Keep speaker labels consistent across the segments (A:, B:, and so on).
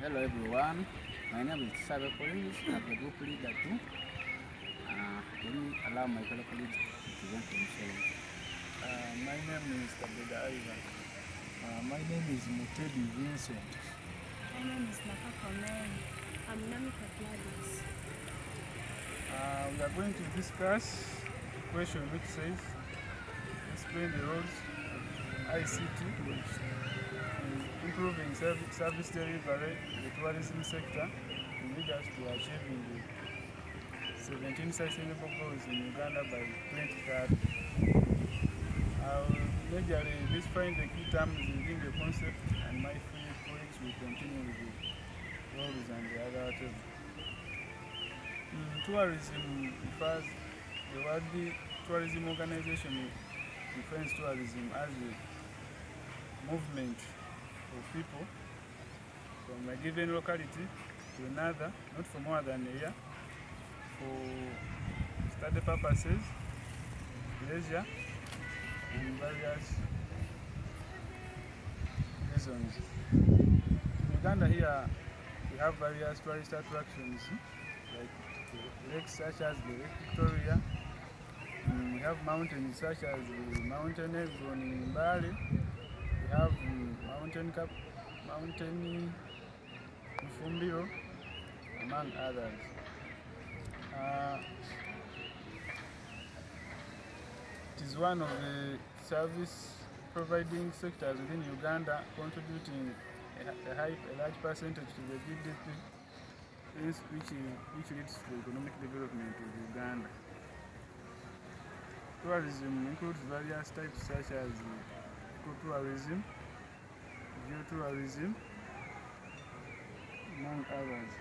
A: Hello everyone, my name is Sabe Collins. I'm the group leader too. Let me allow my fellow colleagues to present themselves.
B: My name is Kabeda Ivan. My name is Mutedi Vincent.
C: My name is Nakaka Mary. I'm Namika Gladys.
B: We are going to discuss the question which says, explain the roles of ICT in improving service delivery in the tourism sector in regards to achieving the 17 sustainable goals in Uganda by 2030. Majorly define the key terms within the concept, and my fellow colleagues will continue with the roles and the other table. Tourism refers, the word tourism organization defines tourism as a movement of people from a given locality to another, not for more than a year, for study purposes, leisure, and various reasons. In Uganda here, we have various tourist attractions like lakes such as the Lake Victoria. We have mountains such as the Mountain Elgon in Bali. We have Mountain Mfumbiro, among others. It is one of the service providing sectors within Uganda, contributing a large percentage to the GDP, which leads to the economic development of Uganda. Tourism includes various types such as ecotourism, geotourism, among others.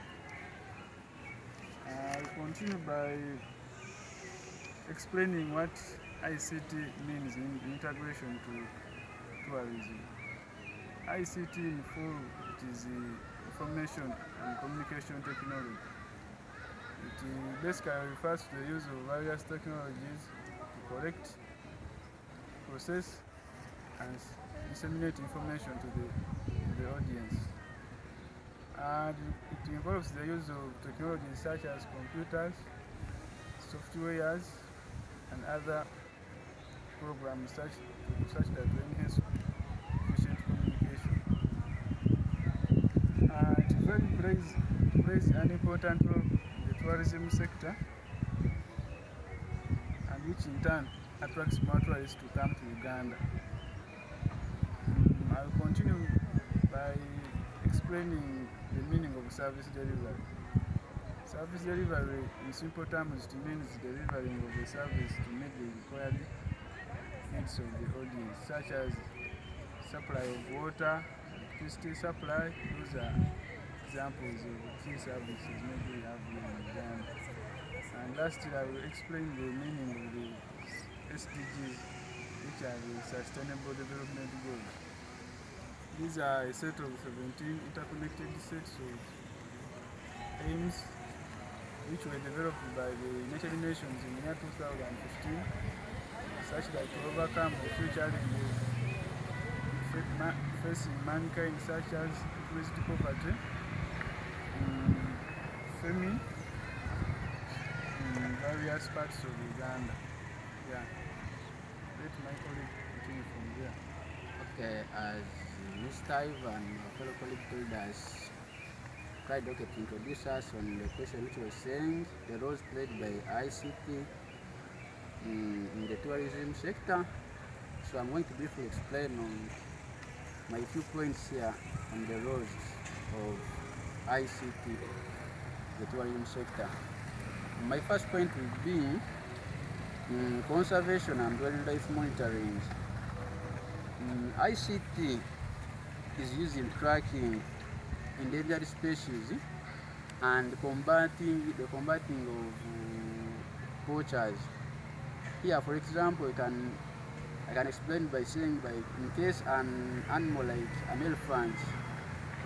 B: I'll continue by explaining what ICT means in integration to tourism. ICT in full, it is information and communication technology. It basically refers to the use of various technologies to collect, process, and disseminate information to the audience. And it involves the use of technologies such as computers, softwares, and other programs such that to enhance efficient communication. It really plays an important role in the tourism sector, and which in turn attracts more tourists to come to Uganda. I will continue by explaining the meaning of service delivery. Service delivery, in simple terms, it means delivering of the service to meet the required needs of the audience, such as supply of water, electricity supply. Those are examples of key services maybe we have here in Uganda. And lastly, I will explain the meaning of the SDGs, which are the Sustainable Development Goals. These are a set of 17 interconnected sets of aims which were developed by the United Nations in the year 2015, such that to overcome the few challenges facing mankind, such as increased poverty, famine, in various parts of Uganda. Yeah. Let my colleague continue from there.
A: Okay, as Mr. Ivan, our fellow colleague, told us, tried to introduce us on the question which was saying the roles played by ICT in the tourism sector. So I'm going to briefly explain on my few points here on the roles of ICT, the tourism sector. My first point will be conservation and wildlife monitoring. ICT is used in tracking endangered species and combating of poachers. Here, for example, I can explain by saying, in case an animal like an elephant,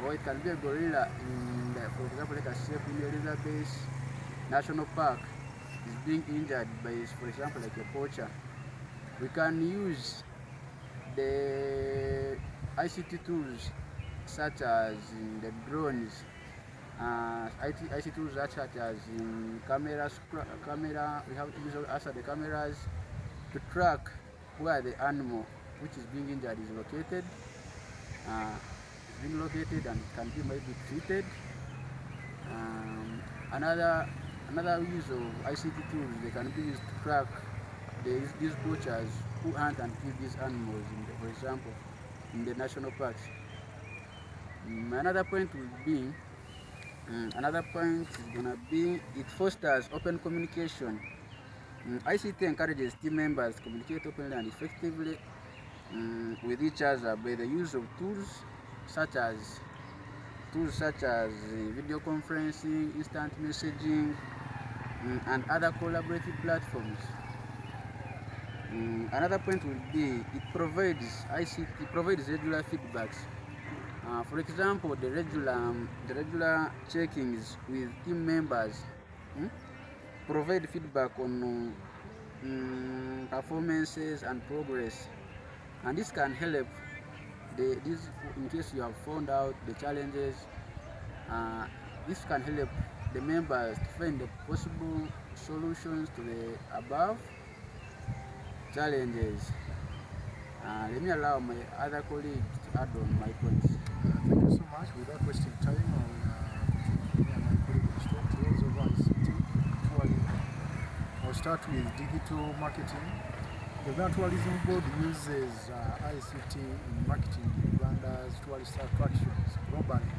A: or it can be a gorilla for example, like a sheep in the Elizabeth National Park is being injured by, for example, like a poacher, we can use the ICT tools such as in the drones, IC tools such as in camera. We have to use also the cameras to track where the animal which is being injured is located. Being located and can be maybe treated. Another use of ICT tools, they can be used to track these poachers who hunt and kill these animals, for example, in the national parks. Another point is gonna be it fosters open communication. ICT encourages team members to communicate openly and effectively with each other by the use of tools such as video conferencing, instant messaging, and other collaborative platforms. Another point will be ICT provides regular feedbacks. For example, the regular check-ins with team members provide feedback on performances and progress, and this can help this in case you have found out the challenges. This can help the members to find the possible solutions to the above challenges. Let me allow my other colleagues to add on my points.
D: Thank you so much. Without wasting time, I'll start with digital marketing. The Uganda Tourism Board uses ICT in marketing Uganda's tourist attractions globally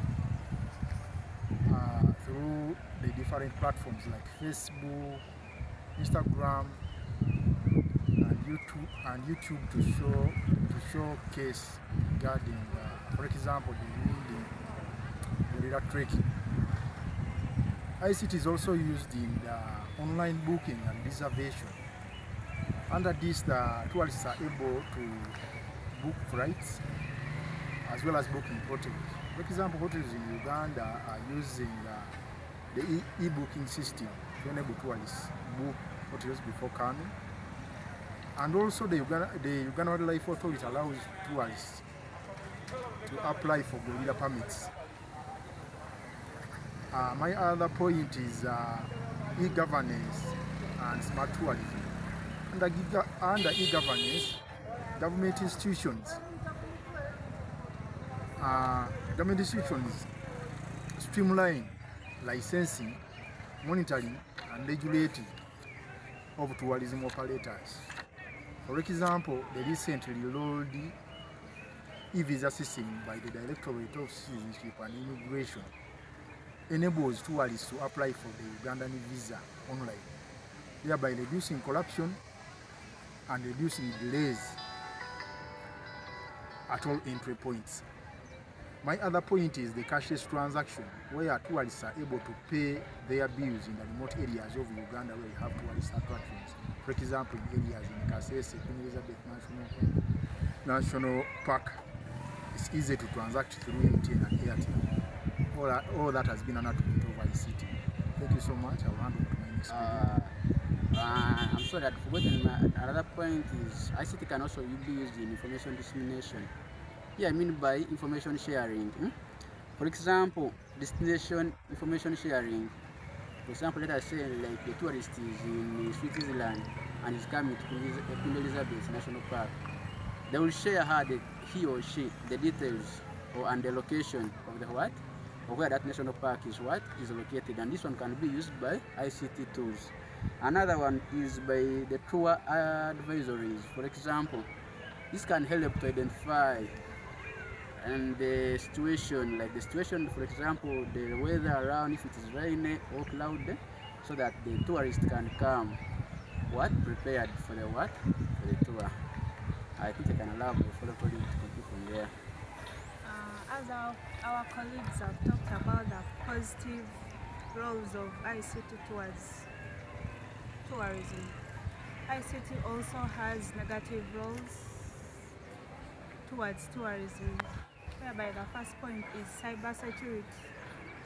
D: through the different platforms like Facebook, Instagram, and YouTube to showcase regarding, for example, the gorilla trekking. ICT is also used in the online booking and reservation. Under this, the tourists are able to book flights as well as booking hotels. For example, hotels in Uganda are using the e-booking system to enable tourists book hotels before coming. And also the Uganda Wildlife Authority allows tourists to apply for gorilla permits. My other point is e-governance and smart tourism. Under e-governance, government institutions streamline licensing, monitoring, and regulating of tourism operators. For example, the recently rolled e-visa system by the Directorate of Citizenship and Immigration enables tourists to apply for the Ugandan visa online, thereby reducing corruption and reducing delays at all entry points. My other point is the cashless transaction, where tourists are able to pay their bills in the remote areas of Uganda where you have tourist attractions. For example, in areas in Kasese, Queen Elizabeth National Park, it's easy to transact through MTN and Airtel. All that has been an attribute of ICT. Thank you so much. I'll hand over to my next speaker.
A: I'm sorry, I'd forgotten another point is ICT can also be used in information dissemination. Here I mean by information sharing. For example, destination information sharing. For example, let us say like the tourist is in Switzerland and is coming to Queen Elizabeth National Park. They will share he or she the details and the location of the what? Of where that national park is located, and this one can be used by ICT tools. Another one is by the tour advisories. For example, this can help to identify and the situation, for example, the weather around, if it is rainy or cloudy, so that the tourist can come prepared for the tour. I think I can allow my fellow colleagues to continue from there.
C: As our colleagues have talked about the positive roles of ICT towards tourism, ICT also has negative roles towards tourism, whereby the first point is cybersecurity.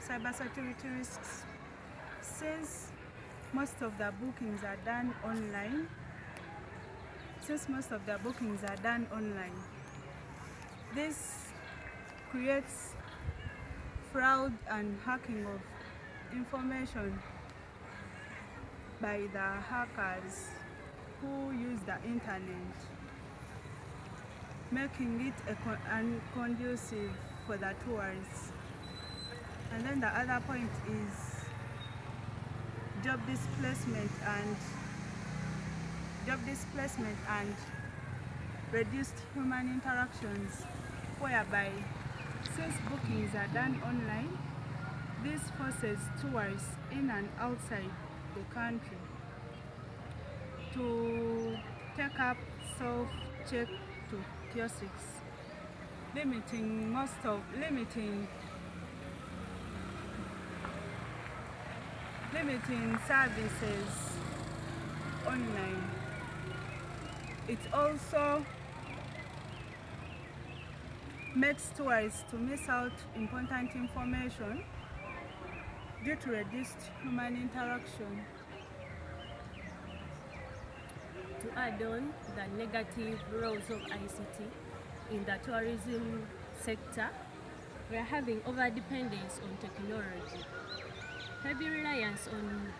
C: Cybersecurity risks. Since most of the bookings are done online, this creates fraud and hacking of information by the hackers who use the internet, making it unconducive for the tourists. And then the other point is job displacement and reduced human interactions, whereby since bookings are done online, this forces tourists in and outside the country to take up self-check to kiosks, limiting services online. It also makes tourists to miss out important information due to reduced human interaction.
E: To add on the negative roles of ICT in the tourism sector, we are having over-dependence on technology. Heavy reliance on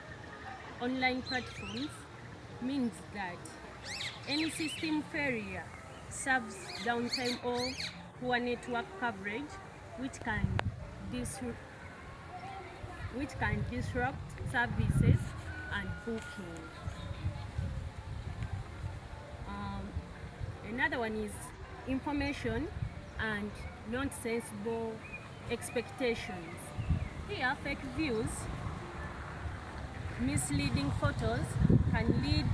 E: online platforms means that any system failure serves downtime or poor network coverage, which can disrupt services and booking. Another one is information and nonsensible expectations. Here, fake views, misleading photos can lead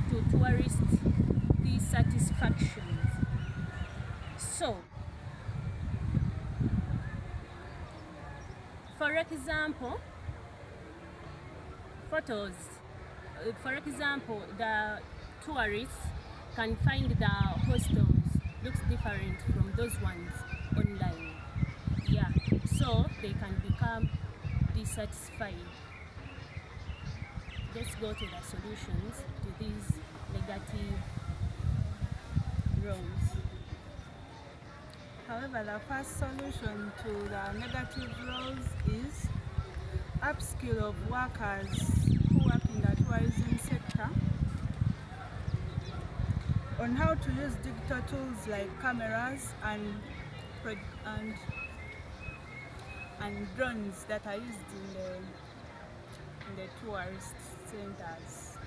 E: to tourist dissatisfaction. So, for example, the tourists can find the hostels looks different from those ones online. Yeah, so they can become dissatisfied. Let's go to the solutions to these negative roles.
C: However, the first solution to the negative roles is upskill of workers who work in the tourism sector on how to use digital tools like cameras and drones that are used in the tourist centers.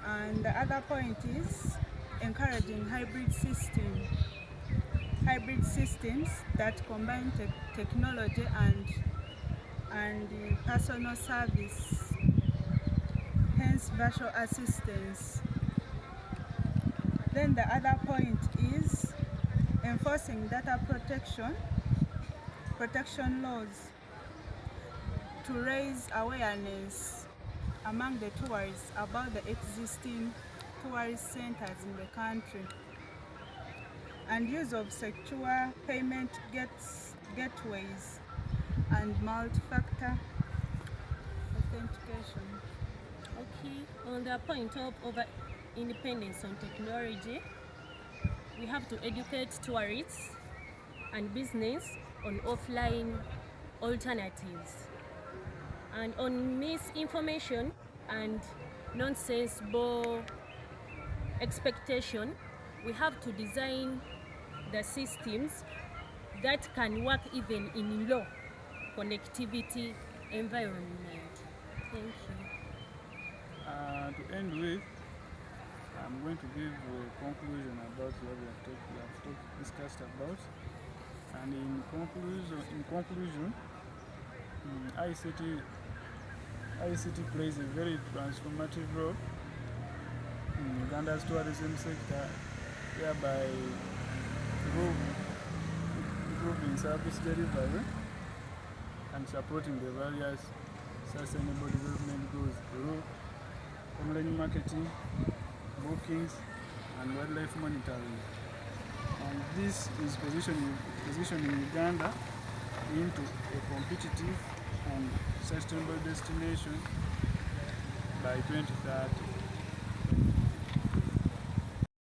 C: And the other point is encouraging hybrid systems that combine technology and personal service, hence virtual assistance. Then the other point is enforcing data protection laws to raise awareness among the tourists about the existing tourist centers in the country, and use of secure payment gateways and multi-factor authentication.
E: Okay, on the point of over-independence on technology, we have to educate tourists and business on offline alternatives. And on misinformation and nonsensible expectation, we have to design the systems that can work even in low connectivity environment. Thank you.
B: To end with, I'm going to give a conclusion about what we have discussed about. And in conclusion, ICT plays a very transformative role in Uganda's tourism sector, whereby improving service delivery and supporting the various sustainable development goals through online marketing, bookings, and wildlife monitoring. And this is positioning Uganda into a competitive and sustainable destination by 2030.